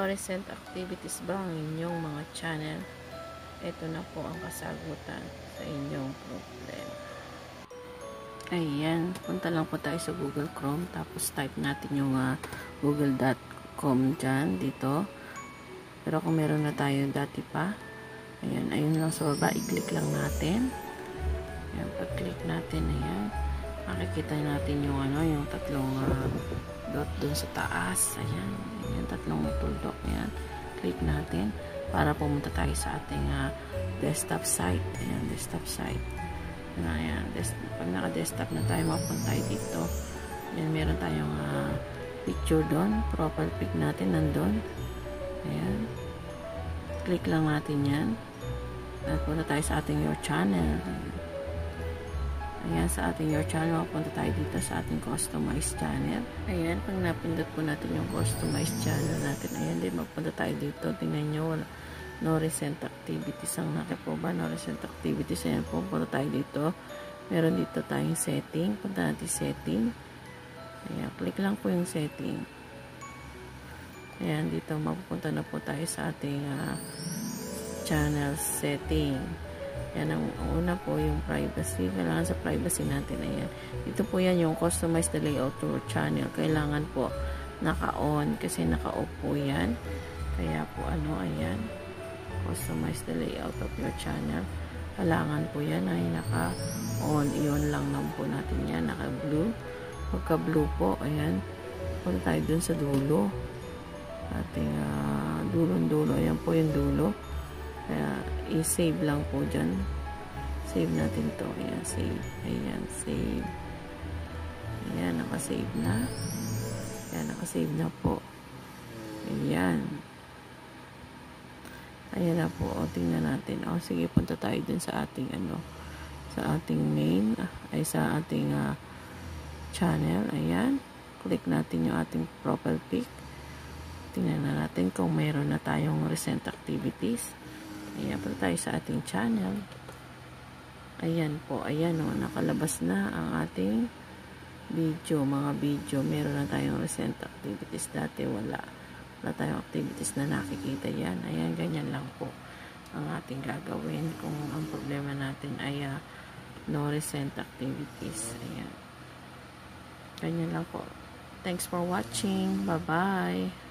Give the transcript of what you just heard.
recent activities ba ang inyong mga channel? Ito na po ang kasagutan sa inyong problema. Ayan, punta lang po tayo sa Google Chrome, tapos type natin yung google.com dyan, dito. Pero kung meron na tayo dati pa, ayan, ayun lang sa baba, i-click lang natin. Ayan, pag-click natin, ayan, makikita natin yung yung tatlong dot dun sa taas. Ayan, ayan, tatlong tuldok. Ayan, click natin para pumunta tayo sa ating desktop site. Ayan, desktop site. Ayan, pag naka-desktop na tayo, mapunta tayo dito. Ayan, meron tayong picture doon. Profile pic natin nandun. Ayan, click lang natin yan. At punta tayo sa ating your channel. Ayan, sa ating your channel, mapunta tayo dito sa ating customized channel. Ayan, pag napindot po natin yung customized channel natin, ayan din, mapunta tayo dito. Tingnan nyo, no recent activities ang naki po ba? No recent activities. Ayan po, punta tayo dito. Meron dito tayong setting. Punta natin setting. Ayan, click lang po yung setting. Ayan, dito mapupunta na po tayo sa ating channel setting. Yan ang una po, yung privacy. Kailangan sa privacy natin. Ayan. Ito po yan yung customize the layout to your channel. Kailangan po naka-on kasi naka-off po yan. Kaya po ayan. Customize the layout of your channel. Kailangan po yan ay naka-on. Iyon lang naman po natin yan. Naka-blue. Pagka-blue po, ayan. Punta tayo dun sa dulo. Ating dulo-dulo. Ayan po yung dulo. Kaya, i-save lang po dyan. Save natin to. Ayan, save. Ayan, save. Ayan, nakasave na. Ayan, nakasave na po. Ayan. Ayan na po. O, tingnan natin. O, sige, punta tayo dun sa ating, sa ating main, ay sa ating channel. Ayan. Click natin yung ating profile pic. Tingnan na natin kung mayroon na tayong recent activities. Ayan, punta tayo sa ating channel. Ayan po, ayan o, nakalabas na ang ating video, mga video. Meron na tayong recent activities. Dati wala tayong activities na nakikita yan. Ayan, ganyan lang po ang ating gagawin kung ang problema natin ay no recent activities. Ayan. Ganyan lang po. Thanks for watching. Bye-bye.